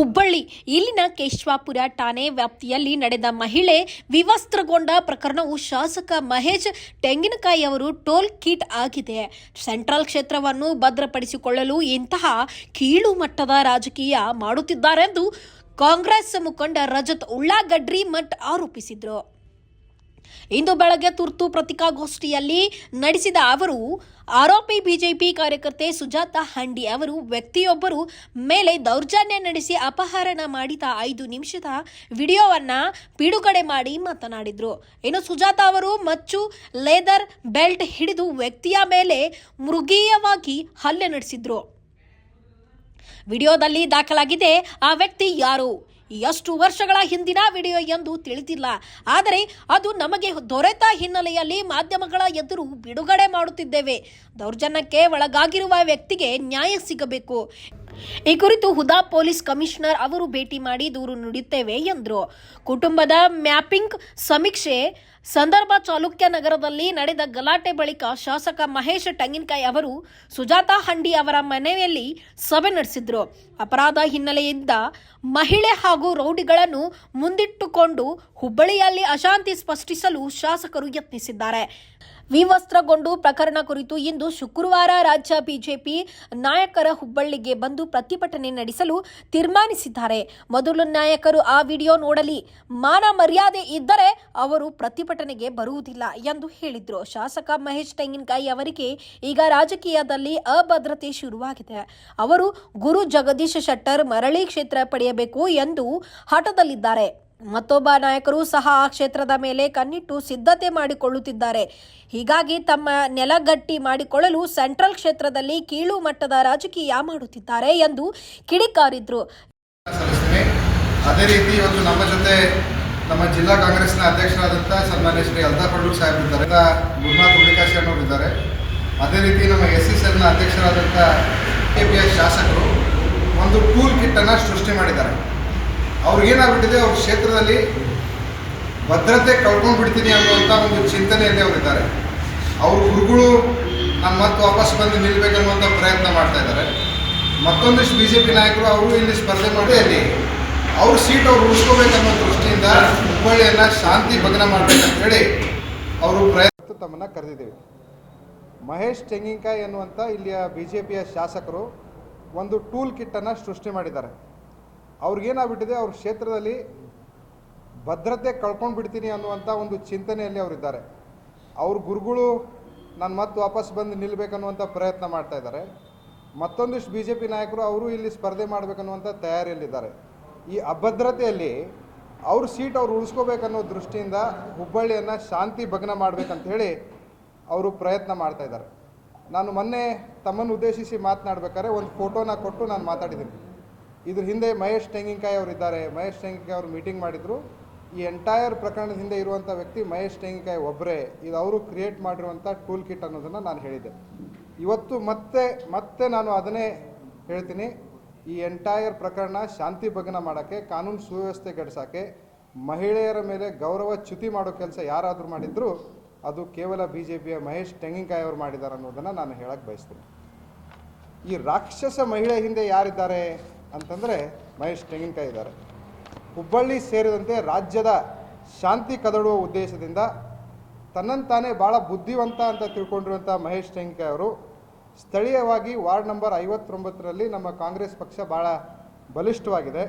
ಹುಬ್ಬಳ್ಳಿ ಇಲ್ಲಿನ ಕೇಶವಾಪುರ ಠಾಣೆ ವ್ಯಾಪ್ತಿಯಲ್ಲಿ ನಡೆದ ಮಹಿಳೆ ವಿವಸ್ತ್ರಗೊಂಡ ಪ್ರಕರಣವು ಶಾಸಕ ಮಹೇಶ್ ತೆಂಗಿನಕಾಯಿ ಅವರು ಟೋಲ್ ಕಿಟ್ ಆಗಿದೆ. ಸೆಂಟ್ರಲ್ ಕ್ಷೇತ್ರವನ್ನು ಭದ್ರಪಡಿಸಿಕೊಳ್ಳಲು ಇಂತಹ ಕೀಳು ಮಟ್ಟದ ರಾಜಕೀಯ ಮಾಡುತ್ತಿದ್ದಾರೆಂದು ಕಾಂಗ್ರೆಸ್ ಮುಖಂಡ ರಜತ್ ಉಳ್ಳಾಗಡ್ಡಿ ಮಠ್ ಆರೋಪಿಸಿದರು. ಇಂದು ಬೆಳಗ್ಗೆ ತುರ್ತು ಪತ್ರಿಕಾಗೋಷ್ಠಿಯಲ್ಲಿ ನಡೆಸಿದ ಅವರು ಆರೋಪಿ ಬಿಜೆಪಿ ಕಾರ್ಯಕರ್ತೆ ಸುಜಾತಾ ಹಂಡಿ ಅವರು ವ್ಯಕ್ತಿಯೊಬ್ಬರು ಮೇಲೆ ದೌರ್ಜನ್ಯ ನಡೆಸಿ ಅಪಹರಣ ಮಾಡಿದ 5 ನಿಮಿಷದ ವಿಡಿಯೋವನ್ನ ಬಿಡುಗಡೆ ಮಾಡಿ ಮಾತನಾಡಿದರು. ಇನ್ನು ಸುಜಾತಾ ಅವರು ಮಚ್ಚು ಲೆದರ್ ಬೆಲ್ಟ್ ಹಿಡಿದು ವ್ಯಕ್ತಿಯ ಮೇಲೆ ಮೃಗೀಯವಾಗಿ ಹಲ್ಲೆ ನಡೆಸಿದ್ರು. ವಿಡಿಯೋದಲ್ಲಿ ದಾಖಲಾಗಿದೆ. ಆ ವ್ಯಕ್ತಿ ಯಾರು, ಎಷ್ಟು ವರ್ಷಗಳ ಹಿಂದಿನ ವಿಡಿಯೋ ಎಂದು ತಿಳಿದಿಲ್ಲ. ಆದರೆ ಅದು ನಮಗೆ ದೊರೆತ ಹಿನ್ನೆಲೆಯಲ್ಲಿ ಮಾಧ್ಯಮಗಳ ಎದುರು ಬಿಡುಗಡೆ ಮಾಡುತ್ತಿದ್ದೇವೆ. ದೌರ್ಜನ್ಯಕ್ಕೆ ಒಳಗಾಗಿರುವ ವ್ಯಕ್ತಿಗೆ ನ್ಯಾಯ ಸಿಗಬೇಕು. ಈ ಕುರಿತು ಹುದಾ ಪೊಲೀಸ್ ಕಮಿಷನರ್ ಅವರು ಭೇಟಿ ಮಾಡಿ ದೂರು ನೀಡುತ್ತೇವೆ ಎಂದರು. ಕುಟುಂಬದ ಮ್ಯಾಪಿಂಗ್ ಸಮೀಕ್ಷೆ ಸಂದರ್ಭ ಚಾಲುಕ್ಯ ನಗರದಲ್ಲಿ ನಡೆದ ಗಲಾಟೆ ಬಳಿಕ ಶಾಸಕ ಮಹೇಶ್ ತೆಂಗಿನಕಾಯಿ ಅವರು ಸುಜಾತಾ ಹಂಡಿ ಅವರ ಮನೆಯಲ್ಲಿ ಸಭೆ ನಡೆಸಿದ್ರು. ಅಪರಾಧ ಹಿನ್ನೆಲೆಯಿಂದ ಮಹಿಳೆ ಹಾಗೂ ರೌಡಿಗಳನ್ನು ಮುಂದಿಟ್ಟುಕೊಂಡು ಹುಬ್ಬಳ್ಳಿಯಲ್ಲಿ ಅಶಾಂತಿ ಸೃಷ್ಟಿಸಲು ಶಾಸಕರು ಯತ್ನಿಸಿದ್ದಾರೆ. ವಿವಸ್ತ್ರಗೊಂಡು ಪ್ರಕರಣ ಕುರಿತು ಇಂದು ಶುಕ್ರವಾರ ರಾಜ್ಯ ಬಿಜೆಪಿ ನಾಯಕರ ಹುಬ್ಬಳ್ಳಿಗೆ ಬಂದು ಪ್ರತಿಭಟನೆ ನಡೆಸಲು ತೀರ್ಮಾನಿಸಿದ್ದಾರೆ. ಮೊದಲು ನಾಯಕರು ಆ ವಿಡಿಯೋ ನೋಡಲಿ, ಮಾನ ಮರ್ಯಾದೆ ಇದ್ದರೆ ಅವರು ಪ್ರತಿಭಟನೆಗೆ ಬರುವುದಿಲ್ಲ ಎಂದು ಹೇಳಿದ್ರು. ಶಾಸಕ ಮಹೇಶ್ ತೆಂಗಿನಕಾಯಿ ಅವರಿಗೆ ಈಗ ರಾಜಕೀಯದಲ್ಲಿ ಅಭದ್ರತೆ ಶುರುವಾಗಿದೆ. ಅವರು ಗುರು ಜಗದೀಶ್ ಶೆಟ್ಟರ್ ಮರಳಿ ಕ್ಷೇತ್ರ ಪಡೆಯಬೇಕು ಎಂದು ಹಠದಲ್ಲಿದ್ದಾರೆ. ಮತ್ತೊಬ್ಬ ನಾಯಕರು ಸಹ ಆ ಕ್ಷೇತ್ರದ ಮೇಲೆ ಕಣ್ಣಿಟ್ಟು ಸಿದ್ಧತೆ ಮಾಡಿಕೊಳ್ಳುತ್ತಿದ್ದಾರೆ. ಹೀಗಾಗಿ ತಮ್ಮ ನೆಲಗಟ್ಟಿ ಮಾಡಿಕೊಳ್ಳಲು ಸೆಂಟ್ರಲ್ ಕ್ಷೇತ್ರದಲ್ಲಿ ಕೀಳು ಮಟ್ಟದ ರಾಜಕೀಯ ಮಾಡುತ್ತಿದ್ದಾರೆ ಎಂದು ಕಿಡಿಕಾರಿದ್ರು. ಅದೇ ರೀತಿ ಇವತ್ತು ನಮ್ಮ ಜೊತೆ ನಮ್ಮ ಜಿಲ್ಲಾ ಕಾಂಗ್ರೆಸ್ನ ಅಧ್ಯಕ್ಷರಾದಂಥ ಸನ್ಮಾನ್ಯ ಶ್ರೀ ಅಲ್ತಾಫ್ ಸಾಹೇಬ್ ಇದ್ದಾರೆ, ಗುರುನಾಥ್ ಹುಲಿಕಾಶಿ ಅನ್ನೋರಿದ್ದಾರೆ. ಅದೇ ರೀತಿ ನಮ್ಮ SSLನ ಅಧ್ಯಕ್ಷರಾದಂಥ KPI ಶಾಸಕರು ಒಂದು ಟೂಲ್ ಕಿಟ್ಟನ್ನು ಸೃಷ್ಟಿ ಮಾಡಿದ್ದಾರೆ. ಅವ್ರಿಗೇನಾಗ್ಬಿಟ್ಟಿದೆ, ಅವ್ರ ಕ್ಷೇತ್ರದಲ್ಲಿ ಭದ್ರತೆ ಕಳ್ಕೊಂಡು ಬಿಡ್ತೀನಿ ಅನ್ನುವಂಥ ಒಂದು ಚಿಂತನೆಯಲ್ಲಿ ಅವರಿದ್ದಾರೆ. ಅವ್ರ ಗುರುಗಳು ನಾನು ಮತ್ತೆ ವಾಪಸ್ ಬಂದು ನಿಲ್ಲಬೇಕನ್ನುವಂಥ ಪ್ರಯತ್ನ ಮಾಡ್ತಾ ಇದ್ದಾರೆ. ಮತ್ತೊಂದಿಷ್ಟು BJP ನಾಯಕರು ಅವರು ಇಲ್ಲಿ ಸ್ಪರ್ಧೆ ಮಾಡಿ ಅಲ್ಲಿ ಅವ್ರ ಸೀಟ್ ಅವ್ರು ಉಳಿಸ್ಕೋಬೇಕನ್ನೋ ದೃಷ್ಟಿಯಿಂದ ಹುಬ್ಬಳ್ಳಿಯನ್ನು ಶಾಂತಿ ಭಗ್ನ ಮಾಡಬೇಕಂತ ಹೇಳಿ ಅವರು ಪ್ರಯತ್ನ ತಮ್ಮನ್ನು ಕರೆದಿದ್ದೀವಿ. ಮಹೇಶ್ ತೆಂಗಿನಕಾಯಿ ಅನ್ನುವಂಥ ಇಲ್ಲಿಯ BJPಯ ಶಾಸಕರು ಒಂದು ಟೂಲ್ ಕಿಟ್ಟನ್ನು ಸೃಷ್ಟಿ ಮಾಡಿದ್ದಾರೆ. ಅವ್ರಿಗೇನಾಗ್ಬಿಟ್ಟಿದೆ, ಅವ್ರ ಕ್ಷೇತ್ರದಲ್ಲಿ ಭದ್ರತೆ ಕಳ್ಕೊಂಡು ಬಿಡ್ತೀನಿ ಅನ್ನುವಂಥ ಒಂದು ಚಿಂತನೆಯಲ್ಲಿ ಅವರಿದ್ದಾರೆ. ಅವ್ರ ಗುರುಗಳು ನಾನು ಮತ್ತೆ ವಾಪಸ್ ಬಂದು ನಿಲ್ಲಬೇಕನ್ನುವಂಥ ಪ್ರಯತ್ನ ಮಾಡ್ತಾ ಇದ್ದಾರೆ. ಮತ್ತೊಂದಿಷ್ಟು BJP ನಾಯಕರು ಅವರು ಇಲ್ಲಿ ಸ್ಪರ್ಧೆ ಮಾಡಬೇಕನ್ನುವಂಥ ತಯಾರಿಯಲ್ಲಿದ್ದಾರೆ. ಈ ಅಭದ್ರತೆಯಲ್ಲಿ ಅವ್ರ ಸೀಟ್ ಅವ್ರು ಉಳಿಸ್ಕೋಬೇಕನ್ನೋ ದೃಷ್ಟಿಯಿಂದ ಹುಬ್ಬಳ್ಳಿಯನ್ನು ಶಾಂತಿ ಭಗ್ನ ಮಾಡಬೇಕಂತ ಹೇಳಿ ಅವರು ಪ್ರಯತ್ನ ಮಾಡ್ತಾ ಇದ್ದಾರೆ. ನಾನು ಮೊನ್ನೆ ತಮ್ಮನ್ನು ಉದ್ದೇಶಿಸಿ ಮಾತನಾಡಬೇಕಾದ್ರೆ ಒಂದು ಫೋಟೋನ ಕೊಟ್ಟು ನಾನು ಮಾತಾಡಿದ್ದೀನಿ. ಇದ್ರ ಹಿಂದೆ ಮಹೇಶ್ ತೆಂಗಿನಕಾಯಿ ಅವರು ಇದ್ದಾರೆ. ಮಹೇಶ್ ತೆಂಗಿನಕಾಯಿ ಅವರು ಮೀಟಿಂಗ್ ಮಾಡಿದರು. ಈ ಎಂಟೈರ್ ಪ್ರಕರಣದ ಹಿಂದೆ ಇರುವಂಥ ವ್ಯಕ್ತಿ ಮಹೇಶ್ ತೆಂಗಿನಕಾಯಿ ಒಬ್ಬರೇ. ಇದು ಅವರು ಕ್ರಿಯೇಟ್ ಮಾಡಿರುವಂಥ ಟೂಲ್ ಕಿಟ್ ಅನ್ನೋದನ್ನು ನಾನು ಹೇಳಿದ್ದೆ. ಇವತ್ತು ಮತ್ತೆ ನಾನು ಅದನ್ನೇ ಹೇಳ್ತೀನಿ. ಈ ಎಂಟೈರ್ ಪ್ರಕರಣ ಶಾಂತಿ ಭಗ್ನ ಮಾಡೋಕ್ಕೆ, ಕಾನೂನು ಸುವ್ಯವಸ್ಥೆ ಗೆಡ್ಸೋಕ್ಕೆ, ಮಹಿಳೆಯರ ಮೇಲೆ ಗೌರವ ಚ್ಯುತಿ ಮಾಡೋ ಕೆಲಸ ಯಾರಾದರೂ ಮಾಡಿದ್ರು ಅದು ಕೇವಲ BJPಯ ಮಹೇಶ್ ತೆಂಗಿನಕಾಯಿ ಅವರು ಮಾಡಿದ್ದಾರೆ ಅನ್ನೋದನ್ನು ನಾನು ಹೇಳಕ್ಕೆ ಬಯಸ್ತೀನಿ. ಈ ರಾಕ್ಷಸ ಮಹಿಳೆ ಹಿಂದೆ ಯಾರಿದ್ದಾರೆ ಅಂತಂದರೆ ಮಹೇಶ್ ತೆಂಗಿನಕಾಯಿ ಇದ್ದಾರೆ. ಹುಬ್ಬಳ್ಳಿ ಸೇರಿದಂತೆ ರಾಜ್ಯದ ಶಾಂತಿ ಕದಡುವ ಉದ್ದೇಶದಿಂದ ತನ್ನಂತಾನೇ ಭಾಳ ಬುದ್ಧಿವಂತ ಅಂತ ತಿಳ್ಕೊಂಡಿರುವಂಥ ಮಹೇಶ್ ತೆಂಗಿನಕಾಯಿ ಅವರು ಸ್ಥಳೀಯವಾಗಿ ವಾರ್ಡ್ ನಂಬರ್ 59ರಲ್ಲಿ ನಮ್ಮ ಕಾಂಗ್ರೆಸ್ ಪಕ್ಷ ಭಾಳ ಬಲಿಷ್ಠವಾಗಿದೆ,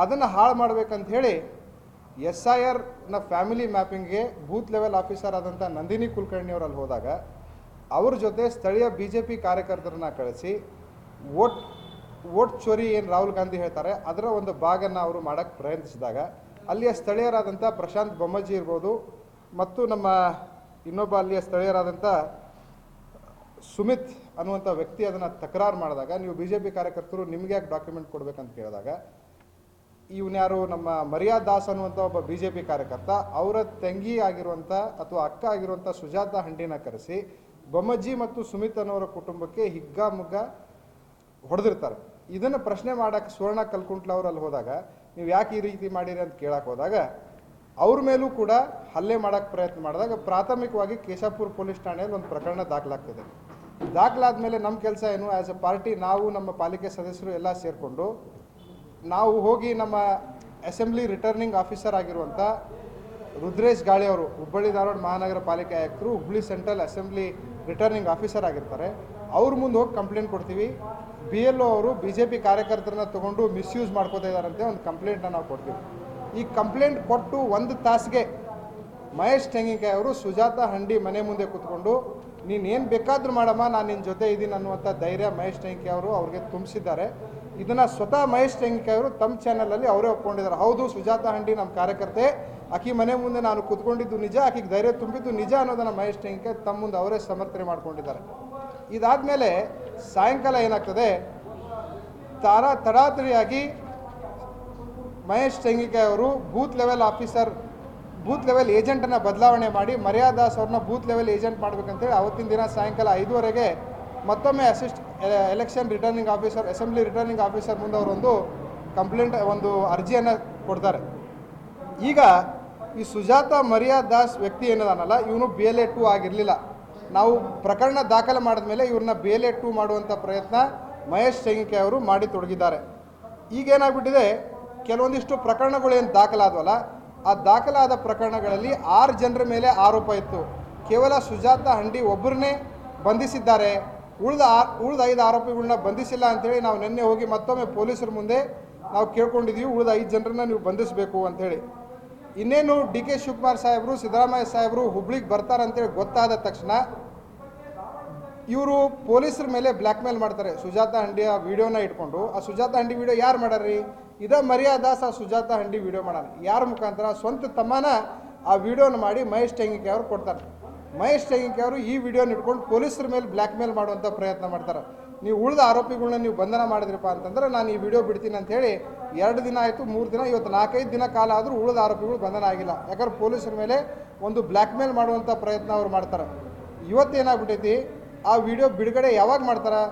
ಅದನ್ನು ಹಾಳು ಮಾಡಬೇಕಂತ ಹೇಳಿ SIRನ ಫ್ಯಾಮಿಲಿ ಮ್ಯಾಪಿಂಗ್ಗೆ ಬೂತ್ ಲೆವೆಲ್ ಆಫೀಸರ್ ಆದಂಥ ನಂದಿನಿ ಕುಲಕರ್ಣಿ ಅವರಲ್ಲಿ ಹೋದಾಗ ಅವ್ರ ಜೊತೆ ಸ್ಥಳೀಯ BJP ಕಾರ್ಯಕರ್ತರನ್ನ ಕಳಿಸಿ ವೋಟ್ ಚೋರಿ ಏನು ರಾಹುಲ್ ಗಾಂಧಿ ಹೇಳ್ತಾರೆ ಅದರ ಒಂದು ಭಾಗನ ಅವರು ಮಾಡೋಕ್ಕೆ ಪ್ರಯತ್ನಿಸಿದಾಗ ಅಲ್ಲಿಯ ಸ್ಥಳೀಯರಾದಂಥ ಪ್ರಶಾಂತ್ ಬೊಮ್ಮಜ್ಜಿ ಇರ್ಬೋದು ಮತ್ತು ನಮ್ಮ ಇನ್ನೊಬ್ಬ ಅಲ್ಲಿಯ ಸ್ಥಳೀಯರಾದಂಥ ಸುಮಿತ್ ಅನ್ನುವಂಥ ವ್ಯಕ್ತಿ ಅದನ್ನು ತಕರಾರು ಮಾಡಿದಾಗ, ನೀವು BJP ಕಾರ್ಯಕರ್ತರು ನಿಮಗೆ ಯಾಕೆ ಡಾಕ್ಯುಮೆಂಟ್ ಕೊಡಬೇಕಂತ ಕೇಳಿದಾಗ, ಇವನ್ಯಾರು ನಮ್ಮ ಮರ್ಯಾದ ದಾಸ್ ಅನ್ನುವಂಥ ಒಬ್ಬ BJP ಕಾರ್ಯಕರ್ತ ಅವರ ತಂಗಿ ಆಗಿರುವಂಥ ಅಥವಾ ಅಕ್ಕ ಆಗಿರುವಂಥ ಸುಜಾತಾ ಹಂಡಿನ ಕರೆಸಿ ಬೊಮ್ಮಜ್ಜಿ ಮತ್ತು ಸುಮಿತ್ ಅನ್ನೋರ ಕುಟುಂಬಕ್ಕೆ ಹಿಗ್ಗಾಮುಗ್ಗ ಹೊಡೆದಿರ್ತಾರೆ. ಇದನ್ನು ಪ್ರಶ್ನೆ ಮಾಡೋಕ್ಕೆ ಸುವರ್ಣ ಕಲ್ಕುಂಟ್ಲ ಅವರು ಅಲ್ಲಿ ಹೋದಾಗ ನೀವು ಯಾಕೆ ಈ ರೀತಿ ಮಾಡಿರಿ ಅಂತ ಕೇಳಕ್ಕೆ ಹೋದಾಗ ಅವ್ರ ಮೇಲೂ ಕೂಡ ಹಲ್ಲೆ ಮಾಡೋಕ್ಕೆ ಪ್ರಯತ್ನ ಮಾಡಿದಾಗ ಪ್ರಾಥಮಿಕವಾಗಿ ಕೇಶಾಪುರ ಪೊಲೀಸ್ ಠಾಣೆಯಲ್ಲಿ ಒಂದು ಪ್ರಕರಣ ದಾಖಲಾಗ್ತದೆ. ದಾಖಲಾದ ಮೇಲೆ ನಮ್ಮ ಕೆಲಸ ಏನು, ಆ್ಯಸ್ ಎ ಪಾರ್ಟಿ ನಾವು ನಮ್ಮ ಪಾಲಿಕೆ ಸದಸ್ಯರು ಎಲ್ಲ ಸೇರಿಕೊಂಡು ನಾವು ಹೋಗಿ ನಮ್ಮ ಅಸೆಂಬ್ಲಿ ರಿಟರ್ನಿಂಗ್ ಆಫೀಸರ್ ಆಗಿರುವಂಥ ರುದ್ರೇಶ್ ಗಾಳಿ ಅವರು ಹುಬ್ಬಳ್ಳಿ ಧಾರವಾಡ ಮಹಾನಗರ ಪಾಲಿಕೆ ಆಯುಕ್ತರು, Hubballi central assembly returning officer ಆಗಿರ್ತಾರೆ. ಅವ್ರ ಮುಂದೆ ಹೋಗಿ ಕಂಪ್ಲೇಂಟ್ ಕೊಡ್ತೀವಿ. BLO ಅವರು BJP ಕಾರ್ಯಕರ್ತರನ್ನ ತೊಗೊಂಡು ಮಿಸ್ಯೂಸ್ ಮಾಡ್ಕೋತಾ ಇದ್ದಾರಂತೆ ಒಂದು ಕಂಪ್ಲೇಂಟನ್ನು ನಾವು ಕೊಡ್ತೀವಿ. ಈ ಕಂಪ್ಲೇಂಟ್ ಕೊಟ್ಟು 1 ತಾಸಿಗೆ ಮಹೇಶ್ ತೆಂಗಿನಕಾಯಿ ಅವರು ಸುಜಾತ ಹಂಡಿ ಮನೆ ಮುಂದೆ ಕೂತ್ಕೊಂಡು ನೀನೇನು ಬೇಕಾದರೂ ಮಾಡಮ್ಮ, ನಾನು ನಿನ್ನ ಜೊತೆ ಇದ್ದೀನಿ ಅನ್ನುವಂಥ ಧೈರ್ಯ ಮಹೇಶ್ ತೆಂಗಿನಕಾಯಿ ಅವರು ಅವ್ರಿಗೆ ತುಂಬಿಸಿದ್ದಾರೆ. ಇದನ್ನು ಸ್ವತಃ ಮಹೇಶ್ ತೆಂಗಿನಕಾಯಿ ಅವರು ತಮ್ಮ ಚಾನಲಲ್ಲಿ ಅವರೇ ಒಪ್ಕೊಂಡಿದ್ದಾರೆ. ಹೌದು, ಸುಜಾತ ಹಂಡಿ ನಮ್ಮ ಕಾರ್ಯಕರ್ತೆ, ಆಕೆ ಮನೆ ಮುಂದೆ ನಾನು ಕೂತ್ಕೊಂಡಿದ್ದು ನಿಜ, ಆಕೆಗೆ ಧೈರ್ಯ ತುಂಬಿದ್ದು ನಿಜ ಅನ್ನೋದನ್ನು ಮಹೇಶ್ ತೆಂಗಿನಕಾಯಿ ತಮ್ಮ ಮುಂದೆ ಅವರೇ ಸಮರ್ಥನೆ ಮಾಡ್ಕೊಂಡಿದ್ದಾರೆ. ಇದಾದಮೇಲೆ ಸಾಯಂಕಾಲ ಏನಾಗ್ತದೆ, ತಡಾತಡಿಯಾಗಿ ಮಹೇಶ್ ತೆಂಗಿನಕಾಯಿ ಅವರು ಬೂತ್ ಲೆವೆಲ್ ಏಜೆಂಟನ್ನು ಬದಲಾವಣೆ ಮಾಡಿ ಮರ್ಯಾದಾಸ್ ಅವ್ರನ್ನ ಬೂತ್ ಲೆವೆಲ್ ಏಜೆಂಟ್ ಮಾಡಬೇಕಂತೇಳಿ ಅವತ್ತಿನ ದಿನ ಸಾಯಂಕಾಲ 5:30ಗೆ ಮತ್ತೊಮ್ಮೆ election returning officer, assembly returning officer ಮುಂದೆ ಅವರೊಂದು ಒಂದು ಅರ್ಜಿಯನ್ನು ಕೊಡ್ತಾರೆ. ಈಗ ಈ ಸುಜಾತ ಮರ್ಯಾದಾಸ್ ವ್ಯಕ್ತಿ ಏನದಾನಲ್ಲ, ಇವನು BLA 2 ಆಗಿರಲಿಲ್ಲ. ನಾವು ಪ್ರಕರಣ ದಾಖಲೆ ಮಾಡಿದ ಮೇಲೆ ಇವ್ರನ್ನ BLA 2 ಮಾಡುವಂಥ ಪ್ರಯತ್ನ ಮಹೇಶ್ ತೆಂಗಿನಕಾಯಿ ಅವರು ಮಾಡಿ ತೊಡಗಿದ್ದಾರೆ. ಈಗೇನಾಗ್ಬಿಟ್ಟಿದೆ, ಕೆಲವೊಂದಿಷ್ಟು ಪ್ರಕರಣಗಳು ಏನು ದಾಖಲಾದವಲ್ಲ, ಆ ದಾಖಲಾದ ಪ್ರಕರಣಗಳಲ್ಲಿ 6 ಜನರ ಮೇಲೆ ಆರೋಪ ಇತ್ತು. ಕೇವಲ ಸುಜಾತ ಹಂಡಿ ಒಬ್ಬರನ್ನೇ ಬಂಧಿಸಿದ್ದಾರೆ, ಉಳಿದ 5 ಆರೋಪಿಗಳನ್ನ ಬಂಧಿಸಿಲ್ಲ ಅಂಥೇಳಿ ನಾವು ನಿನ್ನೆ ಹೋಗಿ ಮತ್ತೊಮ್ಮೆ ಪೊಲೀಸರ ಮುಂದೆ ನಾವು ಕೇಳ್ಕೊಂಡಿದ್ದೀವಿ, ಉಳಿದ 5 ಜನರನ್ನ ನೀವು ಬಂಧಿಸಬೇಕು ಅಂಥೇಳಿ. ಇನ್ನೇನು DK ಶಿವಕುಮಾರ್ ಸಾಹೇಬರು, ಸಿದ್ದರಾಮಯ್ಯ ಸಾಹೇಬರು ಹುಬ್ಳಿಗೆ ಬರ್ತಾರಂತೇಳಿ ಗೊತ್ತಾದ ತಕ್ಷಣ ಇವರು ಪೊಲೀಸರ ಮೇಲೆ ಬ್ಲ್ಯಾಕ್ ಮೇಲ್ ಮಾಡ್ತಾರೆ. ಸುಜಾತ ಹಂಡಿಯ ವಿಡಿಯೋನ ಇಟ್ಕೊಂಡು, ಆ ಸುಜಾತ ಹಂಡಿ ವಿಡಿಯೋ ಯಾರು ಮಾಡ್ಯಾರ್ರಿ? ಇದೇ ಮರ್ಯಾದಾಸ್ ಆ ಸುಜಾತ ಹಂಡಿ ವಿಡಿಯೋ ಮಾಡೋಣ. ಯಾರ ಮುಖಾಂತರ? ಸ್ವಂತ ತಮ್ಮನ ಆ ವಿಡಿಯೋನ ಮಾಡಿ ಮಹೇಶ್ ತೆಂಗಿನಕಾಯಿ ಅವರು ಕೊಡ್ತಾರೆ. ಮಹೇಶ್ ತೆಂಗಿನಕಾಯಿ ಅವರು ಈ ವಿಡಿಯೋನ ಇಟ್ಕೊಂಡು ಪೊಲೀಸರ ಮೇಲೆ ಬ್ಲ್ಯಾಕ್ ಮೇಲ್ ಮಾಡುವಂಥ ಪ್ರಯತ್ನ ಮಾಡ್ತಾರೆ. ನೀವು ಉಳಿದ ಆರೋಪಿಗಳನ್ನ ನೀವು ಬಂಧನ ಮಾಡಿದ್ರಪ್ಪ ಅಂತಂದ್ರೆ ನಾನು ಈ ವಿಡಿಯೋ ಬಿಡ್ತೀನಿ ಅಂಥೇಳಿ 2 ದಿನ ಆಯಿತು, 3 ದಿನ, ಇವತ್ತು 4-5 ದಿನ ಕಾಲ ಆದರೂ ಉಳಿದ ಆರೋಪಿಗಳು ಬಂಧನ ಆಗಿಲ್ಲ. ಯಾಕಂದ್ರೆ ಪೊಲೀಸರ ಮೇಲೆ ಒಂದು ಬ್ಲ್ಯಾಕ್ ಮೇಲ್ ಮಾಡುವಂಥ ಪ್ರಯತ್ನ ಅವ್ರು ಮಾಡ್ತಾರೆ. ಇವತ್ತೇನಾಗ್ಬಿಟ್ಟೈತಿ, ಆ ವಿಡಿಯೋ ಬಿಡುಗಡೆ ಯಾವಾಗ ಮಾಡ್ತಾರೆ?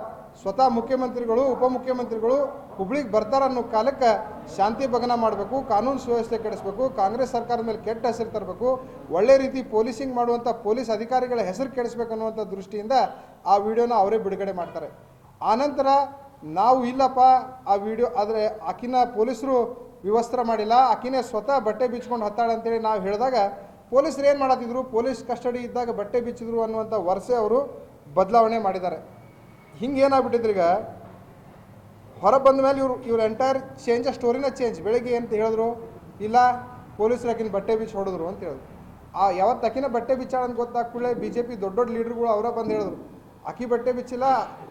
ಸ್ವತಃ ಮುಖ್ಯಮಂತ್ರಿಗಳು, ಉಪಮುಖ್ಯಮಂತ್ರಿಗಳು ಹುಬ್ಳಿಗೆ ಬರ್ತಾರೆ ಅನ್ನೋ ಕಾಲಕ್ಕೆ ಶಾಂತಿ ಭಂಗ ಮಾಡಬೇಕು, ಕಾನೂನು ಸುವ್ಯವಸ್ಥೆ ಕೆಡಿಸಬೇಕು, ಕಾಂಗ್ರೆಸ್ ಸರ್ಕಾರದ ಮೇಲೆ ಕೆಟ್ಟ ಹೆಸರು ತರಬೇಕು, ಒಳ್ಳೆ ರೀತಿ ಪೊಲೀಸಿಂಗ್ ಮಾಡುವಂಥ ಪೊಲೀಸ್ ಅಧಿಕಾರಿಗಳ ಹೆಸರು ಕೆಡಿಸ್ಬೇಕು ಅನ್ನುವಂಥ ದೃಷ್ಟಿಯಿಂದ ಆ ವಿಡಿಯೋನ ಅವರೇ ಬಿಡುಗಡೆ ಮಾಡ್ತಾರೆ. ಆನಂತರ ನಾವು ಇಲ್ಲಪ್ಪ ಆ ವಿಡಿಯೋ, ಆದರೆ ಆಕಿನ ಪೊಲೀಸರು ವಿವಸ್ತ್ರ ಮಾಡಿಲ್ಲ, ಆಕಿನೇ ಸ್ವತಃ ಬಟ್ಟೆ ಬಿಚ್ಕೊಂಡು ಹತ್ತಾಳೆ ಅಂತೇಳಿ ನಾವು ಹೇಳಿದಾಗ ಪೊಲೀಸರು ಏನು ಮಾಡತ್ತಿದ್ರು, ಪೊಲೀಸ್ ಕಸ್ಟಡಿ ಇದ್ದಾಗ ಬಟ್ಟೆ ಬಿಚ್ಚಿದ್ರು ಅನ್ನುವಂಥ ವರ್ಷೆ ಅವರು ಬದಲಾವಣೆ ಮಾಡಿದ್ದಾರೆ. ಹಿಂಗೆ ಏನಾಗ್ಬಿಟ್ಟಿದ್ರು, ಈಗ ಹೊರ ಬಂದ ಮೇಲೆ ಇವ್ರು ಎಂಟೈರ್ ಸ್ಟೋರಿನ ಚೇಂಜ್. ಬೆಳಗ್ಗೆ ಅಂತ ಹೇಳಿದ್ರು, ಇಲ್ಲ ಪೊಲೀಸರು ಆಕಿನ ಬಟ್ಟೆ ಬಿಚ್ಚಿ ಹೊಡೆದ್ರು ಅಂತ ಹೇಳಿದ್ರು. ಯಾವತ್ತು ಆಕಿನ ಬಟ್ಟೆ ಬಿಚ್ಚಾಳ ಅಂತ ಗೊತ್ತಾಗ ಕೂಡಲೇ BJP ದೊಡ್ಡ ಲೀಡರ್ಗಳು ಅವರೇ ಬಂದು ಹೇಳಿದ್ರು, ಆಕಿ ಬಟ್ಟೆ ಬಿಚ್ಚಿಲ್ಲ,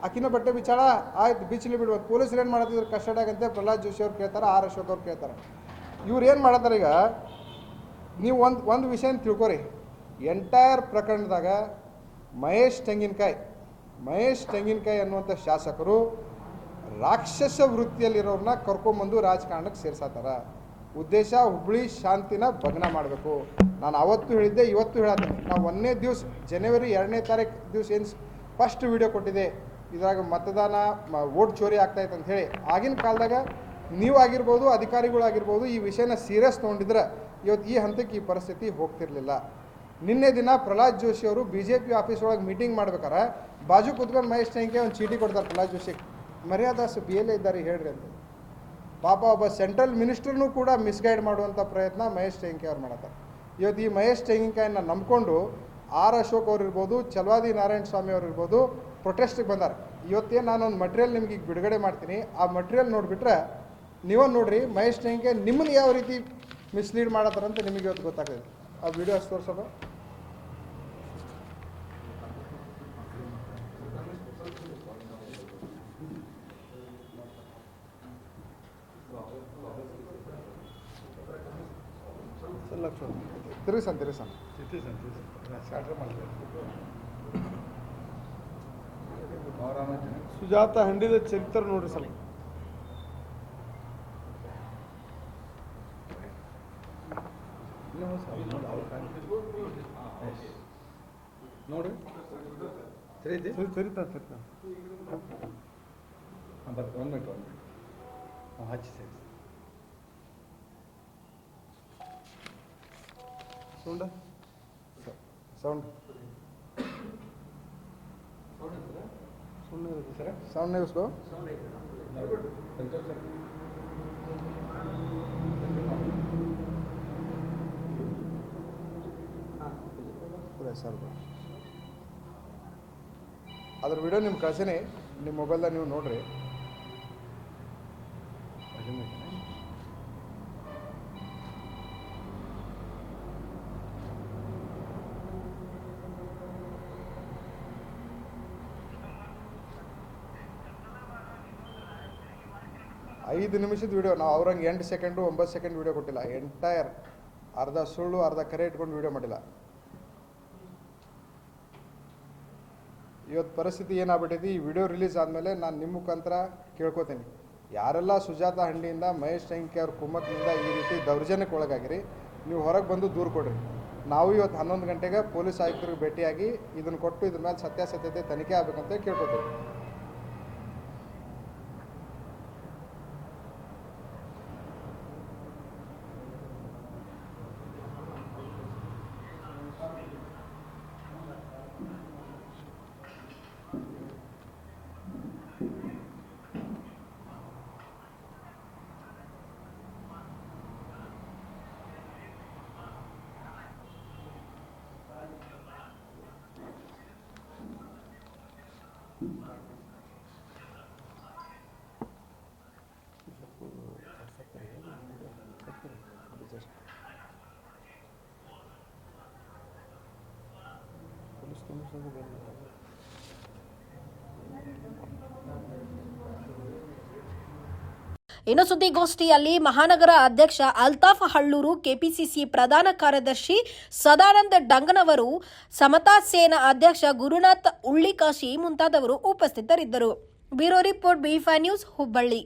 ಆಕಿನ ಬಟ್ಟೆ ಬಿಚ್ಚಾಳ, ಆಯ್ತು ಬಿಚ್ಚಲಿ ಬಿಡ್ಬೇಕು. ಪೊಲೀಸರು ಏನು ಮಾಡತ್ತಿದ್ರು ಕಸ್ಟಡಿಯಾಗಂತೆ ಪ್ರಹ್ಲಾದ್ ಜೋಶಿ ಅವ್ರು ಕೇಳ್ತಾರೆ, R ಅಶೋಕ್ ಅವ್ರು ಕೇಳ್ತಾರೆ. ಇವ್ರು ಏನು ಮಾಡತ್ತಾರೆ, ಈಗ ನೀವು ಒಂದು ವಿಷಯ ತಿಳ್ಕೊರಿ, ಎಂಟೈರ್ ಪ್ರಕರಣದಾಗ ಮಹೇಶ್ ತೆಂಗಿನಕಾಯಿ ಅನ್ನುವಂಥ ಶಾಸಕರು ರಾಕ್ಷಸ ವೃತ್ತಿಯಲ್ಲಿರೋರನ್ನ ಕರ್ಕೊಂಬಂದು ರಾಜಕಾರಣಕ್ಕೆ ಸೇರ್ಸತ್ತಾರ. ಉದ್ದೇಶ ಹುಬ್ಳಿ ಶಾಂತಿನ ಭಗ್ನ ಮಾಡಬೇಕು. ನಾನು ಅವತ್ತು ಹೇಳಿದ್ದೆ, ಇವತ್ತು ಹೇಳತ್ತೀನಿ. ನಾವು 1ನೇ ದಿವಸ ಜನವರಿ 2ನೇ ತಾರೀಕು ದಿವಸ ಏನು ಫಸ್ಟ್ ವಿಡಿಯೋ ಕೊಟ್ಟಿದೆ, ಇದ್ರಾಗ ಮತದಾನ ವೋಟ್ ಚೋರಿ ಆಗ್ತಾಯಿತ್ತು ಅಂತ ಹೇಳಿ, ಆಗಿನ ಕಾಲದಾಗ ನೀವು ಆಗಿರ್ಬೋದು, ಅಧಿಕಾರಿಗಳಾಗಿರ್ಬೋದು, ಈ ವಿಷಯನ ಸೀರಿಯಸ್ ತೊಗೊಂಡಿದ್ರೆ ಇವತ್ತು ಈ ಹಂತಕ್ಕೆ ಈ ಪರಿಸ್ಥಿತಿ ಹೋಗ್ತಿರ್ಲಿಲ್ಲ. ನಿನ್ನೆ ದಿನ ಪ್ರಹ್ಲಾದ್ ಜೋಶಿ ಅವರು BJP ಆಫೀಸ್ ಒಳಗೆ ಮೀಟಿಂಗ್ ಮಾಡ್ಬೇಕಾರೆ ಬಾಜು ಕೂತ್ಕೊಂಡು ಮಹೇಶ್ ತೆಂಗಿನಕಾಯಿ ಒಂದು ಚೀಟಿ ಕೊಡ್ತಾರೆ ಪ್ರಹ್ಲಾದ್ ಜೋಶಿ, ಮರ್ಯಾದಾಸ್ BLA ಇದ್ದಾರೆ ಹೇಳ್ರಿ ಅಂತ. ಪಾಪ ಒಬ್ಬ ಸೆಂಟ್ರಲ್ ಮಿನಿಸ್ಟರ್ನೂ ಕೂಡ ಮಿಸ್ಗೈಡ್ ಮಾಡುವಂಥ ಪ್ರಯತ್ನ ಮಹೇಶ್ ತೆಂಗಿನಕಾಯಿ ಅವ್ರು ಮಾಡ್ತಾರೆ. ಇವತ್ತು ಈ ಮಹೇಶ್ ತೆಂಗಿನಕಾಯಿನ ನಂಬ್ಕೊಂಡು R ಅಶೋಕ್ ಅವ್ರು ಇರ್ಬೋದು, ಚಲವಾದಿ ನಾರಾಯಣ ಸ್ವಾಮಿ ಅವ್ರು ಇರ್ಬೋದು ಪ್ರೊಟೆಸ್ಟಿಗೆ ಬಂದಾರೆ. ಇವತ್ತೇನು ನಾನೊಂದು ಮಟೀರಿಯಲ್ ನಿಮ್ಗೆ ಈಗ ಬಿಡುಗಡೆ ಮಾಡ್ತೀನಿ, ಆ ಮಟೀರಿಯಲ್ ನೋಡಿಬಿಟ್ರೆ ನೀವೇ ನೋಡ್ರಿ ಮಹೇಶ್ ತೆಂಗಿನಕಾಯಿ ನಿಮ್ಮನ್ನು ಯಾವ ರೀತಿ ಮಿಸ್ಲೀಡ್ ಮಾಡತ್ತಾರಂತ ನಿಮಗೆ ಇವತ್ತು ಗೊತ್ತಾಗ್ತದೆ. ಆ ವಿಡಿಯೋ ಅಷ್ಟು ತೋರ್ಸೋದು. ತಿರುಗಿಸನ್ ಸುಜಾತ ಹಂಡಿದ ಚರಿತ್ರೆ ನೋಡ್ರಿ ಸ್ವಲ್ಪ. ನೋಡಿ ಸರಿತಾ ಹಚ್ಚಿ ಸರಿ ಸೌಂಡ್ ಸೌಂಡ್ ಸೌಂಡ್ ಸರ್ ಅದ್ರ ವಿಡಿಯೋ ನಿಮ್ಗೆ ಕಳ್ಸೀನಿ, ನಿಮ್ಮ ಮೊಬೈಲ್ದಾಗ ನೀವು ನೋಡಿರಿ. ಐದು ನಿಮಿಷದ ವಿಡಿಯೋ ನಾವು ಅವ್ರಂಗೆ 8 ಸೆಕೆಂಡು 9 ಸೆಕೆಂಡ್ ವಿಡಿಯೋ ಕೊಟ್ಟಿಲ್ಲ. ಎಂಟೈರ್ ಅರ್ಧ ಸುಳ್ಳು ಅರ್ಧ ಕರೆ ಇಟ್ಕೊಂಡು ವಿಡಿಯೋ ಮಾಡಿಲ್ಲ. ಇವತ್ತು ಪರಿಸ್ಥಿತಿ ಏನಾಗ್ಬಿಟ್ಟಿದೆ, ಈ ವಿಡಿಯೋ ರಿಲೀಸ್ ಆದಮೇಲೆ ನಾನು ನಿಮ್ಮ ಮುಖಾಂತರ ಕೇಳ್ಕೊತೀನಿ, ಯಾರೆಲ್ಲ ಸುಜಾತ ಹಂಡಿಯಿಂದ ಮಹೇಶ್ ಟಂಕಿ ಅವ್ರ ಕುಮ್ಮಕ್ಕಿನಿಂದ ಈ ರೀತಿ ದೌರ್ಜನ್ಯಕ್ಕೆ ಒಳಗಾಗಿರಿ, ನೀವು ಹೊರಗೆ ಬಂದು ದೂರು ಕೊಡ್ರಿ. ನಾವು ಇವತ್ತು 11 ಗಂಟೆಗೆ ಪೊಲೀಸ್ ಆಯುಕ್ತರಿಗೆ ಭೇಟಿಯಾಗಿ ಇದನ್ನು ಕೊಟ್ಟು ಇದ್ರ ಮೇಲೆ ಸತ್ಯಾಸತ್ಯತೆ ತನಿಖೆ ಆಗಬೇಕಂತ ಕೇಳ್ಕೊತೀವಿ. ಇನ್ನು ಸುದ್ದಿಗೋಷ್ಠಿಯಲ್ಲಿ ಮಹಾನಗರ ಅಧ್ಯಕ್ಷ ಅಲ್ತಾಫ್ ಹಳ್ಳೂರು, ಕೆಪಿಸಿಸಿ ಪ್ರಧಾನ ಕಾರ್ಯದರ್ಶಿ ಸದಾನಂದ ಡಂಗನವರು, ಸಮತಾ ಸೇನಾ ಅಧ್ಯಕ್ಷ ಗುರುನಾಥ್ ಉಳ್ಳಿಕಾಶಿ ಮುಂತಾದವರು ಉಪಸ್ಥಿತರಿದ್ದರು. Bureau report, BFI news, Hubballi.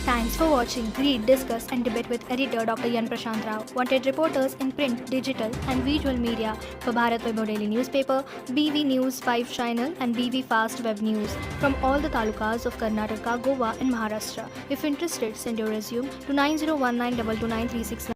Thanks for watching Read, Discuss and Debate with editor Dr. Yan Prashant Rao. Wanted reporters in print, digital and visual media for Bharat Vaibhav Daily Newspaper, BV News 5 Channel and BV Fast Web News from all the talukas of Karnataka, Goa and Maharashtra. If interested, send your resume to 9019229369.